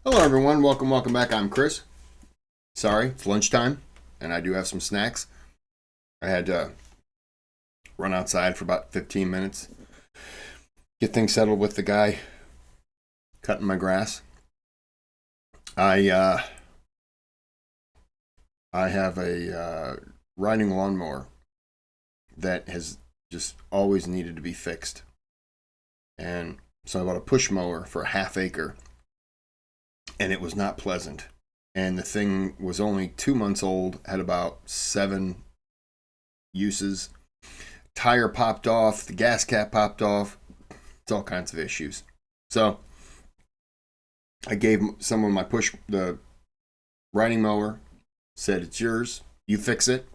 Hello everyone, welcome back. I'm Kris. Sorry, it's lunchtime, and I do have some snacks. I had to run outside for about 15 minutes, get things settled with the guy cutting my grass. I have a riding lawnmower that has just always needed to be fixed. And so I bought a push mower for a half acre. And it was not pleasant. And the thing was only 2 months old, had about 7 uses. Tire popped off, the gas cap popped off. It's all kinds of issues. So I gave someone the riding mower, said, it's yours, you fix it.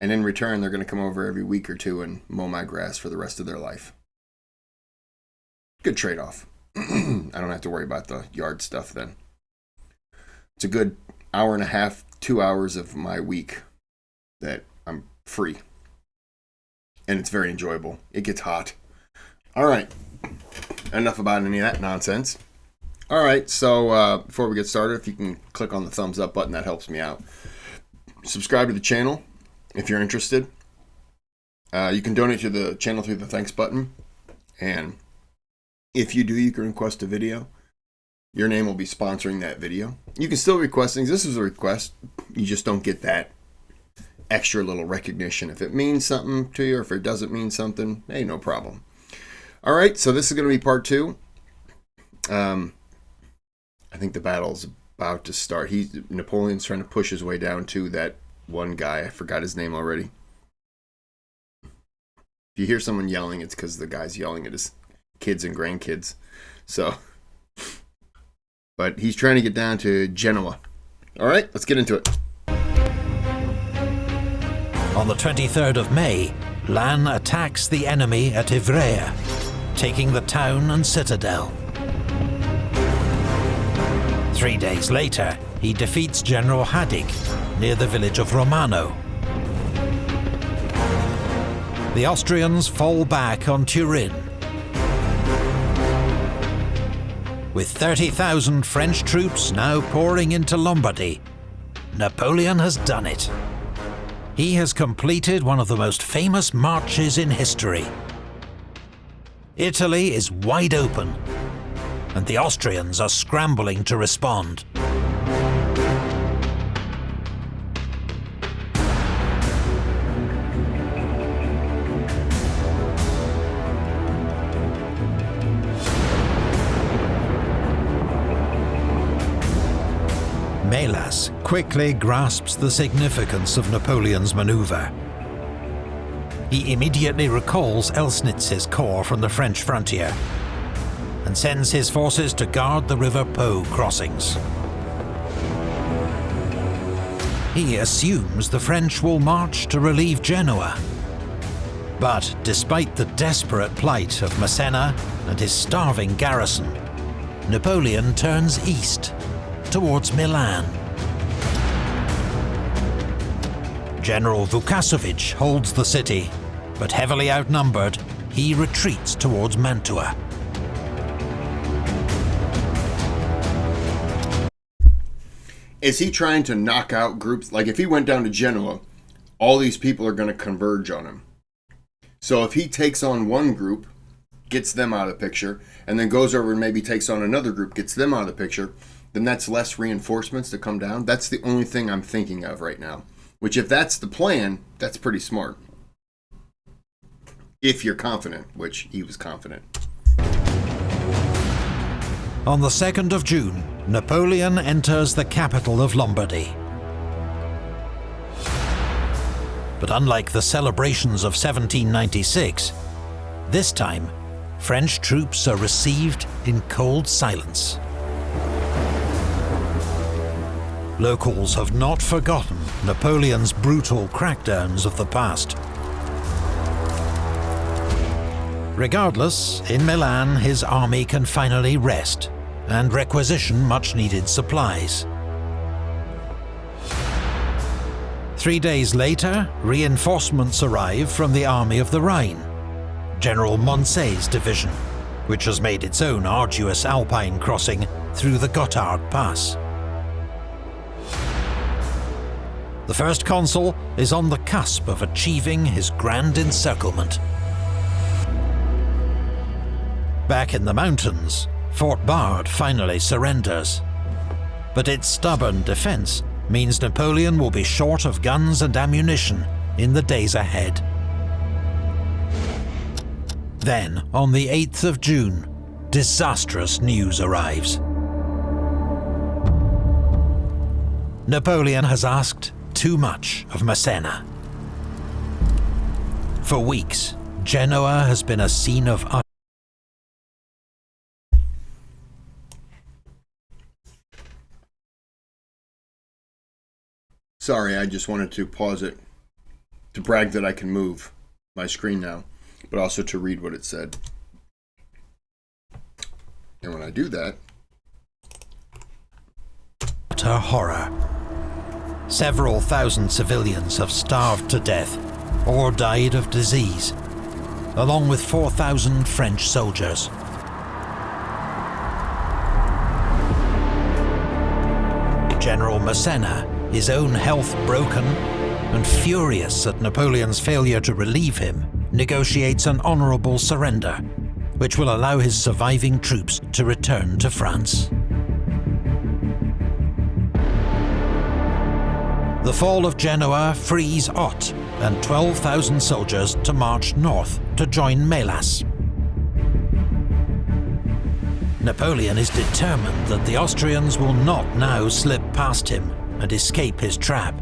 And in return, they're going to come over every week or two and mow my grass for the rest of their life. Good trade-off. I don't have to worry about the yard stuff then. It's a good hour and a half, 2 hours of my week that I'm free. And it's very enjoyable. It gets hot. All right. Enough about any of that nonsense. All right. So before we get started, if you can click on the thumbs up button, that helps me out. Subscribe to the channel if you're interested. You can donate to the channel through the thanks button. And if you do, you can request a video. Your name will be sponsoring that video. You can still request things. This is a request. You just don't get that extra little recognition. If it means something to you or if it doesn't mean something, hey, no problem. All right, so this is going to be part 2. I think the battle's about to start. Napoleon's trying to push his way down to that one guy. I forgot his name already. If you hear someone yelling, it's because the guy's yelling at his kids and grandkids. But he's trying to get down to Genoa. All right, let's get into it. On the 23rd of May, Lannes attacks the enemy at Ivrea, taking the town and citadel. 3 days later, he defeats General Hadig near the village of Romano. The Austrians fall back on Turin. With 30,000 French troops now pouring into Lombardy, Napoleon has done it. He has completed one of the most famous marches in history. Italy is wide open, and the Austrians are scrambling to respond. Melas quickly grasps the significance of Napoleon's maneuver. He immediately recalls Elsnitz's corps from the French frontier and sends his forces to guard the River Po crossings. He assumes the French will march to relieve Genoa. But despite the desperate plight of Massena and his starving garrison, Napoleon turns east towards Milan. General Vukasovic holds the city, but heavily outnumbered, he retreats towards Mantua. Is he trying to knock out groups? Like if he went down to Genoa, all these people are going to converge on him. So if he takes on one group, gets them out of the picture, and then goes over and maybe takes on another group, gets them out of the picture, then that's less reinforcements to come down. That's the only thing I'm thinking of right now. Which, if that's the plan, that's pretty smart. If you're confident, which he was confident. On the 2nd of June, Napoleon enters the capital of Lombardy. But unlike the celebrations of 1796, this time, French troops are received in cold silence. Locals have not forgotten Napoleon's brutal crackdowns of the past. Regardless, in Milan his army can finally rest and requisition much-needed supplies. 3 days later, reinforcements arrive from the Army of the Rhine, General Moncey's division, which has made its own arduous alpine crossing through the Gotthard Pass. The first consul is on the cusp of achieving his grand encirclement. Back in the mountains, Fort Bard finally surrenders. But its stubborn defense means Napoleon will be short of guns and ammunition in the days ahead. Then, on the 8th of June, disastrous news arrives. Napoleon has asked too much of Massena. For weeks, Genoa has been a scene of Sorry, I just wanted to pause it to brag that I can move my screen now, but also to read what it said. And when I do that, utter horror. Several thousand civilians have starved to death or died of disease, along with 4,000 French soldiers. General Massena, his own health broken, and furious at Napoleon's failure to relieve him, negotiates an honourable surrender, which will allow his surviving troops to return to France. The fall of Genoa frees Ott and 12,000 soldiers to march north to join Mélas. Napoleon is determined that the Austrians will not now slip past him and escape his trap.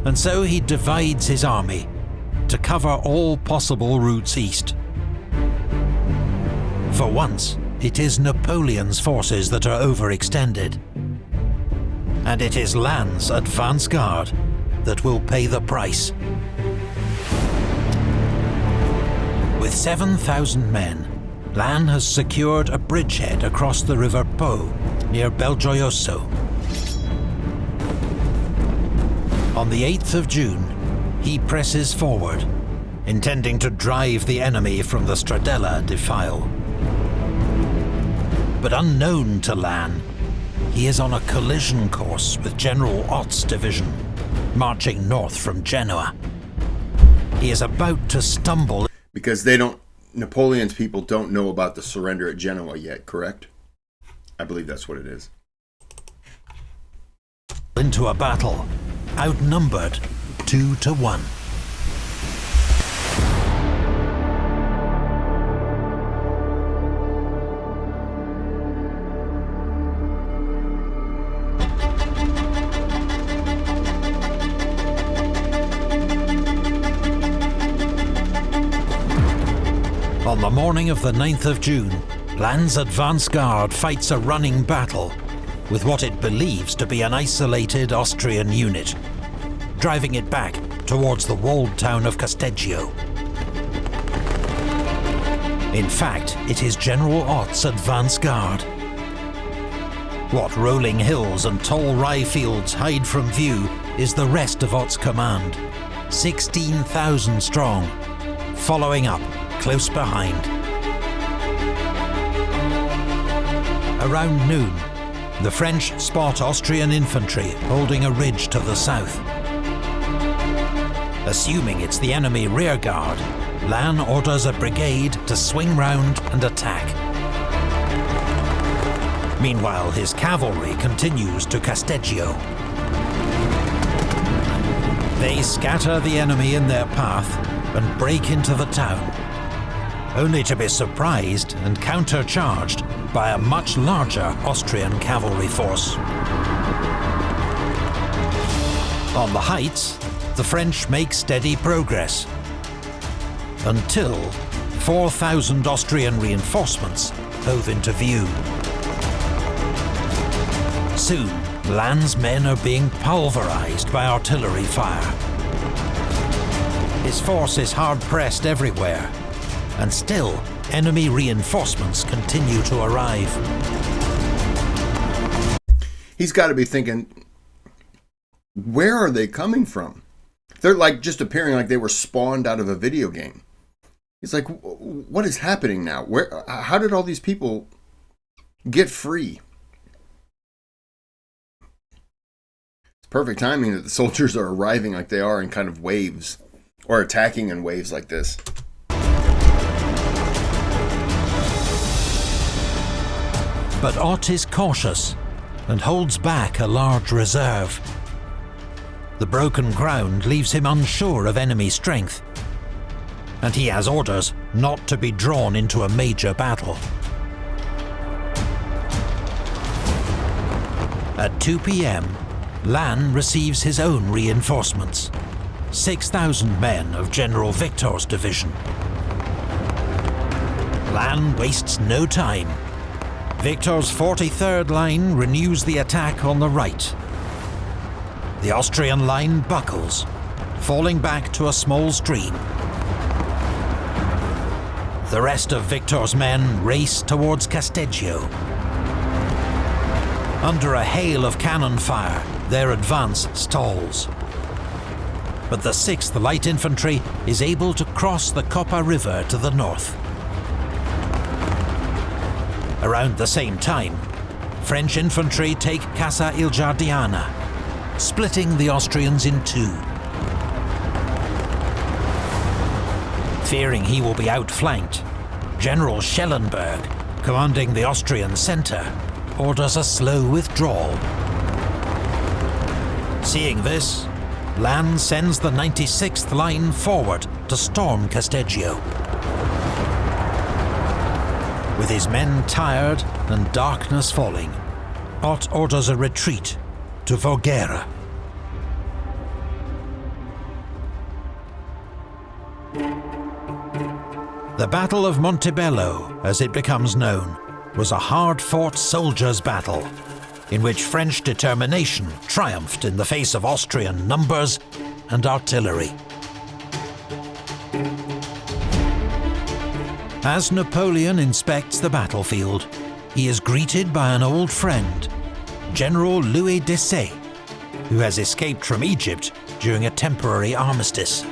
And so he divides his army to cover all possible routes east. For once, it is Napoleon's forces that are overextended. And it is Lannes's advance guard that will pay the price. With 7,000 men, Lannes has secured a bridgehead across the River Po, near Belgiojoso. On the 8th of June, he presses forward, intending to drive the enemy from the Stradella defile. But unknown to Lannes, he is on a collision course with General Ott's division, marching north from Genoa. He is about to stumble because Napoleon's people don't know about the surrender at Genoa yet, correct? I believe that's what it is. Into a battle, outnumbered 2-1. On the morning of the 9th of June, Lannes's advance guard fights a running battle with what it believes to be an isolated Austrian unit, driving it back towards the walled town of Casteggio. In fact, it is General Ott's advance guard. What rolling hills and tall rye fields hide from view is the rest of Ott's command, 16,000 strong, following up close behind. Around noon, the French spot Austrian infantry holding a ridge to the south. Assuming it's the enemy rearguard, Lannes orders a brigade to swing round and attack. Meanwhile, his cavalry continues to Casteggio. They scatter the enemy in their path and break into the town, only to be surprised and countercharged by a much larger Austrian cavalry force. On the heights, the French make steady progress, until 4,000 Austrian reinforcements hove into view. Soon, Lannes's men are being pulverized by artillery fire. His force is hard-pressed everywhere, and still, enemy reinforcements continue to arrive. He's got to be thinking, where are they coming from? They're like just appearing like they were spawned out of a video game. He's like, what is happening now? How did all these people get free? It's perfect timing that the soldiers are arriving like they are in kind of waves, or attacking in waves like this. But Ott is cautious and holds back a large reserve. The broken ground leaves him unsure of enemy strength, and he has orders not to be drawn into a major battle. At 2 p.m, Lannes receives his own reinforcements, 6,000 men of General Victor's division. Lannes wastes no time. Victor's 43rd line renews the attack on the right. The Austrian line buckles, falling back to a small stream. The rest of Victor's men race towards Casteggio. Under a hail of cannon fire, their advance stalls. But the 6th Light Infantry is able to cross the Coppa River to the north. Around the same time, French infantry take Casa il Giardiana, splitting the Austrians in two. Fearing he will be outflanked, General Schellenberg, commanding the Austrian centre, orders a slow withdrawal. Seeing this, Lannes sends the 96th line forward to storm Casteggio. With his men tired and darkness falling, Ott orders a retreat to Voghera. The Battle of Montebello, as it becomes known, was a hard-fought soldiers' battle, in which French determination triumphed in the face of Austrian numbers and artillery. As Napoleon inspects the battlefield, he is greeted by an old friend, General Louis Desaix, who has escaped from Egypt during a temporary armistice.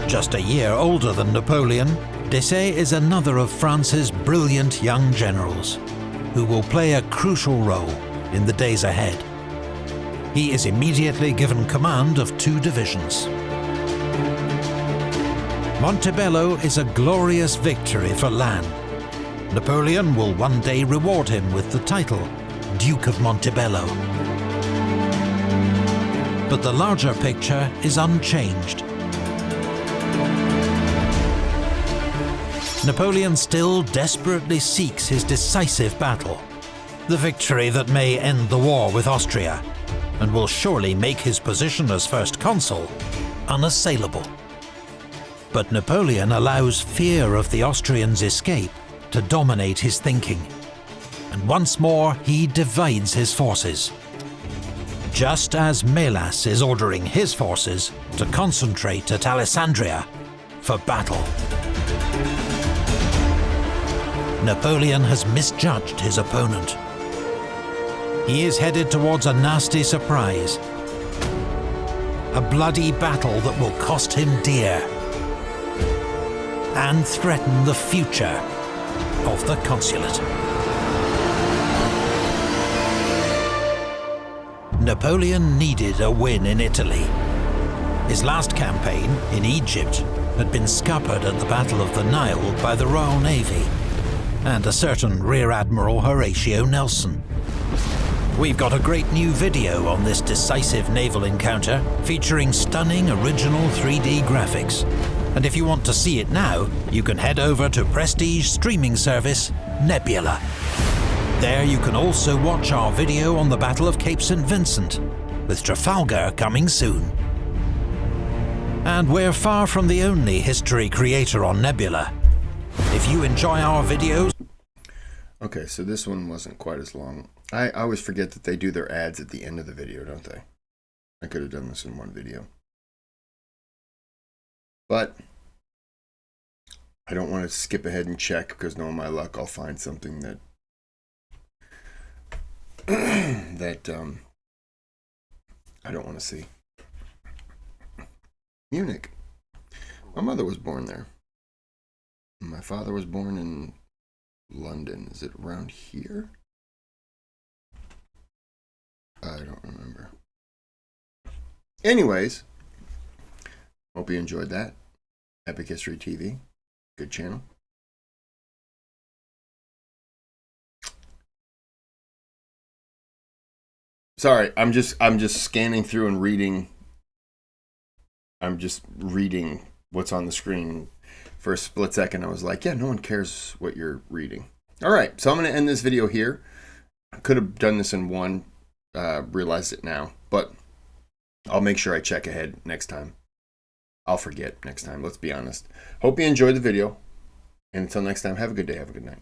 Just a year older than Napoleon, Desaix is another of France's brilliant young generals, who will play a crucial role in the days ahead. He is immediately given command of 2 divisions. Montebello is a glorious victory for Lannes. Napoleon will one day reward him with the title Duke of Montebello. But the larger picture is unchanged. Napoleon still desperately seeks his decisive battle, the victory that may end the war with Austria, and will surely make his position as First Consul unassailable. But Napoleon allows fear of the Austrians' escape to dominate his thinking, and once more he divides his forces, just as Melas is ordering his forces to concentrate at Alessandria for battle. Napoleon has misjudged his opponent. He is headed towards a nasty surprise, a bloody battle that will cost him dear and threaten the future of the consulate. Napoleon needed a win in Italy. His last campaign, in Egypt, had been scuppered at the Battle of the Nile by the Royal Navy and a certain Rear Admiral Horatio Nelson. We've got a great new video on this decisive naval encounter featuring stunning original 3D graphics. And if you want to see it now, you can head over to prestige streaming service Nebula. There you can also watch our video on the Battle of Cape St. Vincent, with Trafalgar coming soon. And we're far from the only history creator on Nebula. If you enjoy our videos... Okay, so this one wasn't quite as long. I always forget that they do their ads at the end of the video, don't they? I could have done this in one video. But I don't want to skip ahead and check, because knowing my luck, I'll find something that I don't want to see. Munich. My mother was born there. My father was born in London. Is it around here? I don't remember. Anyways, hope you enjoyed that. Epic History TV. Good channel. Sorry, I'm just scanning through and reading. I'm just reading what's on the screen. For a split second, I was like, yeah, no one cares what you're reading. All right, so I'm going to end this video here. I could have done this in one, realized it now, but I'll make sure I check ahead next time. I'll forget next time, let's be honest. Hope you enjoyed the video, and until next time, have a good day, have a good night.